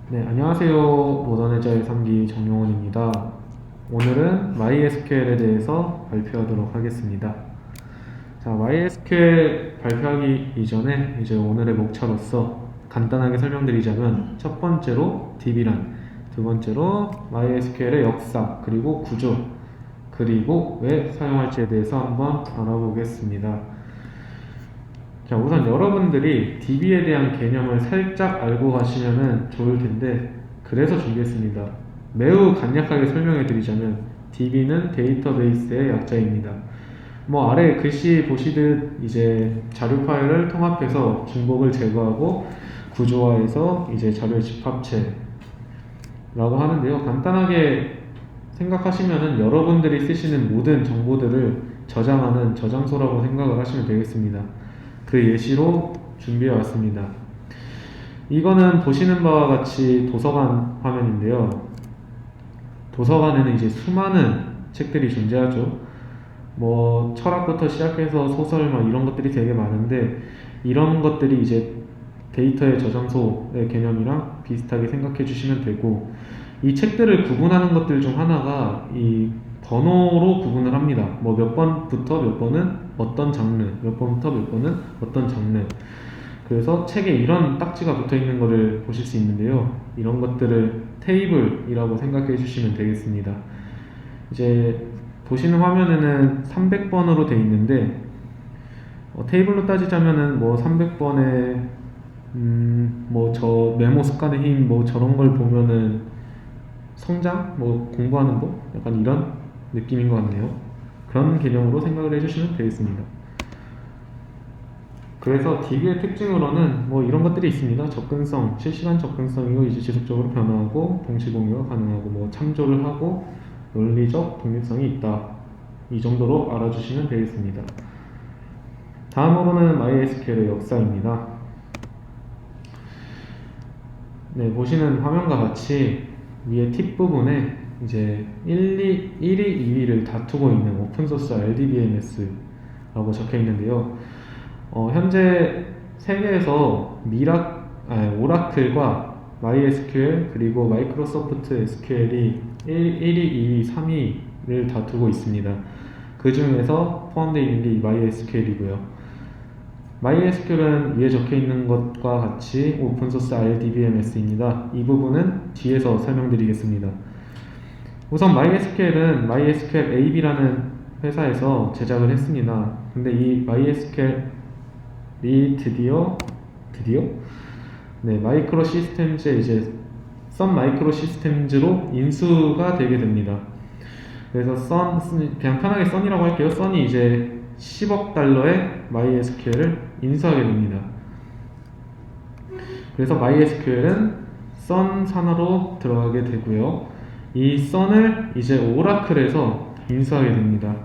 네, 안녕하세요. 모던해저의 3기 정용훈입니다. 오늘은 MySQL에 대해서 발표하도록 하겠습니다. 자, MySQL 발표하기 이전에 이제 오늘의 목차로서 간단하게 설명드리자면 첫 번째로 DB란, 두 번째로 MySQL의 역사, 그리고 구조, 그리고 왜 사용할지에 대해서 한번 알아보겠습니다. 자, 우선 여러분들이 DB에 대한 개념을 살짝 알고 가시면 좋을 텐데, 그래서 준비했습니다. 매우 간략하게 설명해 드리자면, DB는 데이터베이스의 약자입니다. 뭐 아래 글씨 보시듯 이제 자료 파일을 통합해서 중복을 제거하고 구조화해서 이제 자료 집합체라고 하는데요. 간단하게 생각하시면은 여러분들이 쓰시는 모든 정보들을 저장하는 저장소라고 생각을 하시면 되겠습니다. 그 예시로 준비해 왔습니다. 이거는 보시는 바와 같이 도서관 화면인데요. 도서관에는 이제 수많은 책들이 존재하죠. 뭐 철학부터 시작해서 소설 막 이런 것들이 되게 많은데, 이런 것들이 이제 데이터의 저장소의 개념이랑 비슷하게 생각해 주시면 되고, 이 책들을 구분하는 것들 중 하나가 이 번호로 구분을 합니다. 뭐 몇 번부터 몇 번은 어떤 장르, 몇 번부터 몇 번은 어떤 장르. 그래서 책에 이런 딱지가 붙어 있는 것을 보실 수 있는데요. 이런 것들을 테이블이라고 생각해 주시면 되겠습니다. 이제 보시는 화면에는 300번으로 되어 있는데, 테이블로 따지자면은 뭐 300번에 뭐 저 메모 습관의 힘 뭐 저런 걸 보면은 성장 뭐 공부하는 거 약간 이런 느낌인 것 같네요. 그런 개념으로 생각을 해주시면 되겠습니다. 그래서 DB의 특징으로는 뭐 이런 것들이 있습니다. 접근성, 실시간 접근성이고 이제 지속적으로 변화하고 동시 공유가 가능하고 뭐 참조를 하고 논리적 독립성이 있다. 이 정도로 알아주시면 되겠습니다. 다음으로는 MySQL의 역사입니다. 네, 보시는 화면과 같이 위에 팁 부분에 이제 1위, 2위를 다투고 있는 오픈소스 RDBMS라고 적혀 있는데요. 현재 세계에서 오라클과 MySQL 그리고 마이크로소프트 SQL이 1위, 2위, 3위를 다투고 있습니다. 그 중에서 포함되어 있는 게 이 MySQL이고요. MySQL은 위에 적혀 있는 것과 같이 오픈소스 RDBMS입니다. 이 부분은 뒤에서 설명드리겠습니다. 우선 MySQL은 MySQL AB라는 회사에서 제작을 했습니다. 근데 이 MySQL이 드디어 네, 마이크로 시스템즈에 이제 썬 마이크로 시스템즈로 인수가 되게 됩니다. 그래서 그냥 편하게 썬이라고 할게요. 썬이 이제 10억 달러의 MySQL을 인수하게 됩니다. 그래서 MySQL은 썬 산하로 들어가게 되고요. 이 썬을 이제 오라클에서 인수하게 됩니다.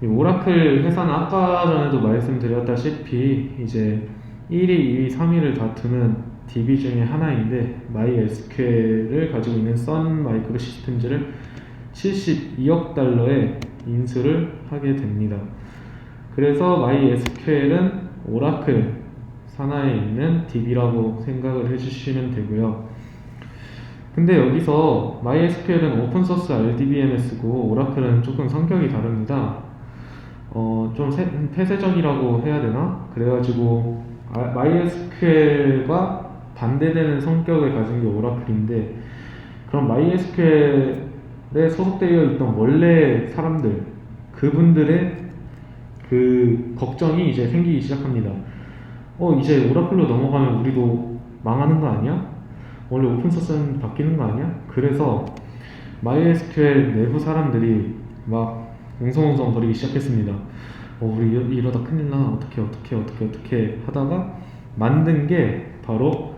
이 오라클 회사는 아까 전에도 말씀드렸다시피 이제 1위, 2위, 3위를 다투는 DB 중에 하나인데, MySQL을 가지고 있는 썬 마이크로 시스템즈를 72억 달러에 인수를 하게 됩니다. 그래서 MySQL은 오라클 산하에 있는 DB라고 생각을 해주시면 되고요. 근데 여기서 MySQL은 오픈소스 RDBMS고 오라클은 조금 성격이 다릅니다. 좀 폐쇄적이라고 해야 되나? 그래가지고 MySQL과 반대되는 성격을 가진 게 오라클인데, 그럼 MySQL에 소속되어 있던 원래 사람들, 그분들의 그 걱정이 이제 생기기 시작합니다. 이제 오라클로 넘어가면 우리도 망하는 거 아니야? 원래 오픈소스는 바뀌는 거 아니야? 그래서 MySQL 내부 사람들이 막 웅성웅성 거리기 시작했습니다. 우리 이러다 큰일 나. 어떻게 하다가 만든 게 바로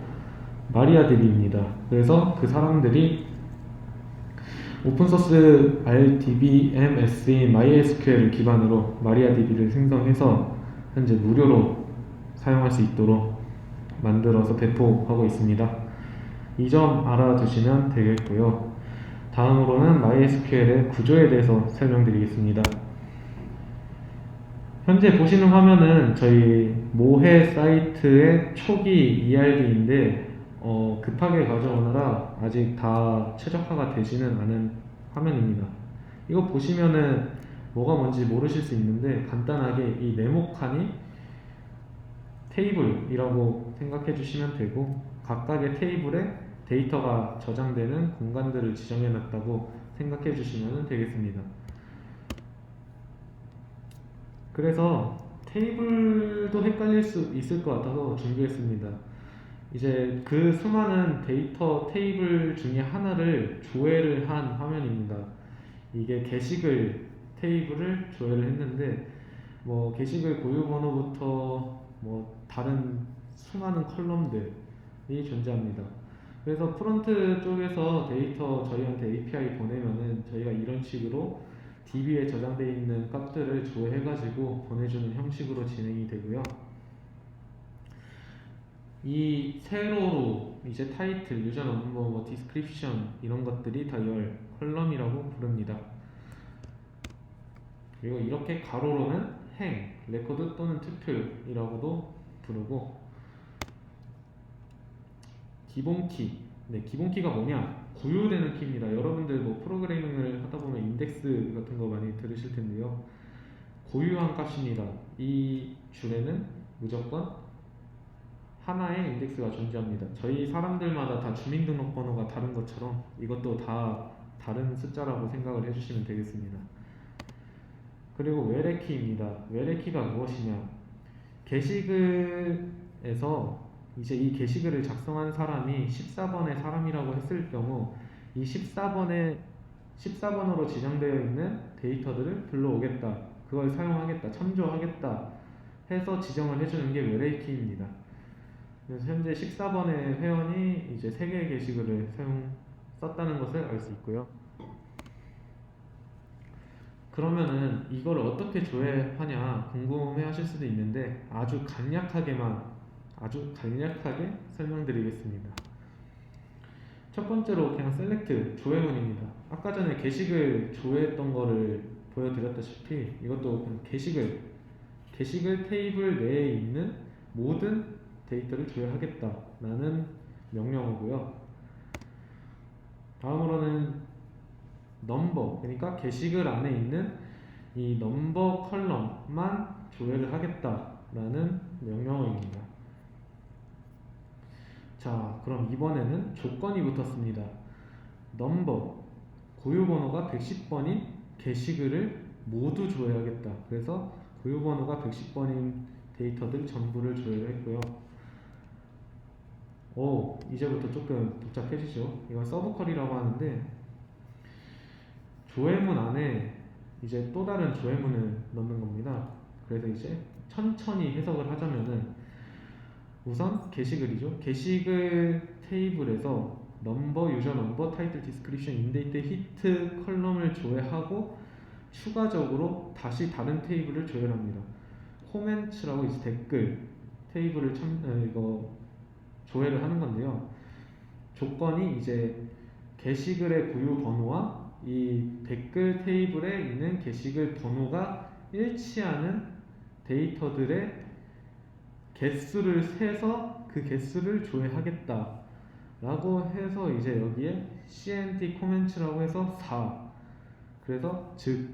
마리아DB입니다. 그래서 그 사람들이 오픈소스 RDBMS인 MySQL을 기반으로 마리아DB를 생성해서 현재 무료로 사용할 수 있도록 만들어서 배포하고 있습니다. 이 점 알아두시면 되겠고요. 다음으로는 MySQL의 구조에 대해서 설명드리겠습니다. 현재 보시는 화면은 저희 모해 사이트의 초기 ERD인데, 급하게 가져오느라 아직 다 최적화가 되지는 않은 화면입니다. 이거 보시면은 뭐가 뭔지 모르실 수 있는데 간단하게 이 네모칸이 테이블이라고 생각해 주시면 되고 각각의 테이블에 데이터가 저장되는 공간들을 지정해 놨다고 생각해 주시면 되겠습니다. 그래서 테이블도 헷갈릴 수 있을 것 같아서 준비했습니다. 이제 그 수많은 데이터 테이블 중에 하나를 조회를 한 화면입니다. 이게 게시글 테이블을 조회를 했는데 뭐 게시글 고유 번호부터 뭐 다른 수많은 컬럼들이 존재합니다. 그래서 프론트 쪽에서 데이터 저희한테 API 보내면은 저희가 이런 식으로 DB에 저장되어 있는 값들을 조회해가지고 보내주는 형식으로 진행이 되고요. 이 세로로 이제 타이틀, 유저 넘버, 뭐 디스크립션 이런 것들이 다 열 컬럼이라고 부릅니다. 그리고 이렇게 가로로는 행, 레코드 또는 투표이라고도 부르고 기본키, 기본키가 뭐냐? 구효되는 키입니다. 여러분들 뭐 프로그래밍을 하다 보면 인덱스 같은 거 많이 들으실 텐데요. 고유한 값입니다. 이 줄에는 무조건 하나의 인덱스가 존재합니다. 저희 사람들마다 다 주민등록번호가 다른 것처럼 이것도 다 다른 숫자라고 생각을 해주시면 되겠습니다. 그리고 외래키입니다. 외래키가 무엇이냐? 게시글에서 이제 이 게시글을 작성한 사람이 14번의 사람이라고 했을 경우 이 14번으로 지정되어 있는 데이터들을 불러오겠다. 그걸 사용하겠다. 참조하겠다. 해서 지정을 해주는 게 외래키입니다. 그래서 현재 14번의 회원이 이제 3개의 게시글을 썼다는 것을 알 수 있고요. 그러면은 이걸 어떻게 조회하냐 궁금해 하실 수도 있는데 아주 간략하게 설명드리겠습니다. 첫 번째로 그냥 셀렉트 조회문입니다. 아까 전에 게시글 조회했던 거를 보여드렸다시피 이것도 그냥 게시글 테이블 내에 있는 모든 데이터를 조회하겠다라는 명령어고요. 다음으로는 넘버, 그러니까 게시글 안에 있는 이 넘버 컬럼만 조회를 하겠다라는 명령어입니다. 자, 그럼 이번에는 조건이 붙었습니다. 넘버, 고유번호가 110번인 게시글을 모두 조회하겠다. 그래서 고유번호가 110번인 데이터들 전부를 조회했고요. 이제부터 조금 복잡해지죠. 이건 서브컬이라고 하는데 조회문 안에 이제 또 다른 조회문을 넣는 겁니다. 그래서 이제 천천히 해석을 하자면은 우선 게시글이죠. 게시글 테이블에서 넘버, 유저 넘버, 타이틀, 디스크립션, 인데이트, 히트 컬럼을 조회하고 추가적으로 다시 다른 테이블을 조회합니다. 코멘츠라고 이제 댓글 테이블을 조회를 하는 건데요. 조건이 이제 게시글의 고유 번호와 이 댓글 테이블에 있는 게시글 번호가 일치하는 데이터들의 개수를 세서 그 개수를 조회하겠다 라고 해서 이제 여기에 CNT 코멘츠라고 해서 4, 그래서 즉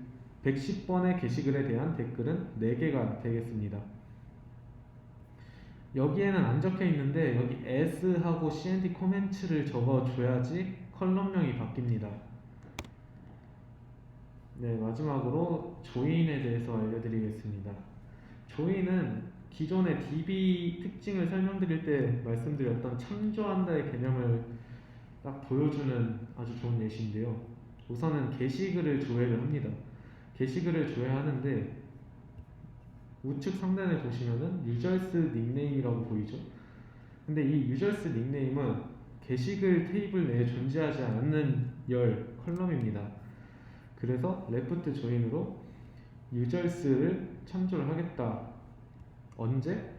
110번의 게시글에 대한 댓글은 4개가 되겠습니다. 여기에는 안 적혀 있는데 여기 S하고 CNT 코멘츠를 적어줘야지 컬럼명이 바뀝니다. 네, 마지막으로 조인에 대해서 알려드리겠습니다. 조인은 기존의 DB 특징을 설명드릴 때 말씀드렸던 참조한다의 개념을 딱 보여주는 아주 좋은 예시인데요. 우선은 게시글을 조회를 합니다. 게시글을 조회하는데 우측 상단에 보시면은 유저스 닉네임이라고 보이죠? 근데 이 유저스 닉네임은 게시글 테이블 내에 존재하지 않는 열 컬럼입니다. 그래서 레프트 조인으로 유저스를 참조를 하겠다. 언제?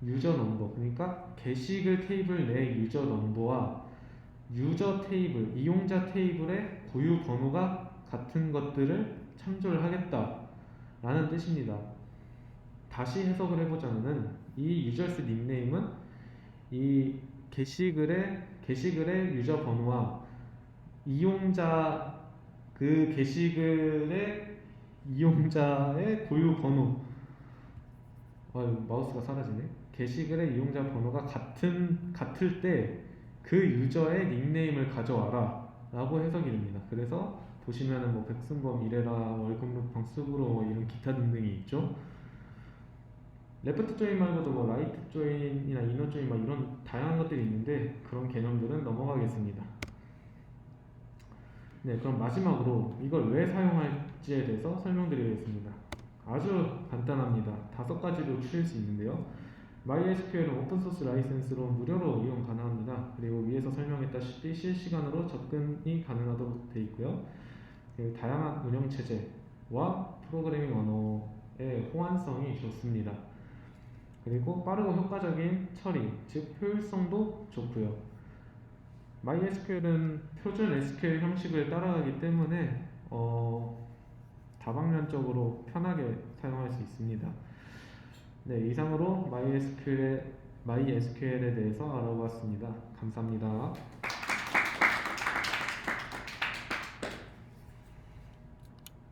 유저 넘버, 그러니까 게시글 테이블 내 유저 넘버와 유저 테이블, 이용자 테이블의 고유 번호가 같은 것들을 참조를 하겠다 라는 뜻입니다. 다시 해석을 해보자면 이 유저스 닉네임은 이 게시글의 유저 번호와 이용자 그 게시글의 이용자의 고유 번호, 마우스가 사라지네. 게시글의 이용자 번호가 같을 때 그 유저의 닉네임을 가져와라 라고 해석이 됩니다. 그래서 보시면은 뭐 백승범, 이래라, 월급루팡, 쑥으로 뭐 이런 기타 등등이 있죠. 레프트 조인 말고도 뭐 라이트 조인이나 이너 조인 막 이런 다양한 것들이 있는데 그런 개념들은 넘어가겠습니다. 네, 그럼 마지막으로 이걸 왜 사용할지에 대해서 설명드리겠습니다. 아주 간단합니다. 5가지로 추릴 수 있는데요. MySQL은 오픈소스 라이센스로 무료로 이용 가능합니다. 그리고 위에서 설명했다시피 실시간으로 접근이 가능하도록 되어 있고요. 그리고 다양한 운영체제와 프로그래밍 언어의 호환성이 좋습니다. 그리고 빠르고 효과적인 처리, 즉 효율성도 좋고요. MySQL은 표준 SQL 형식을 따라가기 때문에 다방면적으로 편하게 사용할 수 있습니다. 네, 이상으로 MySQL에 대해서 알아보았습니다. 감사합니다.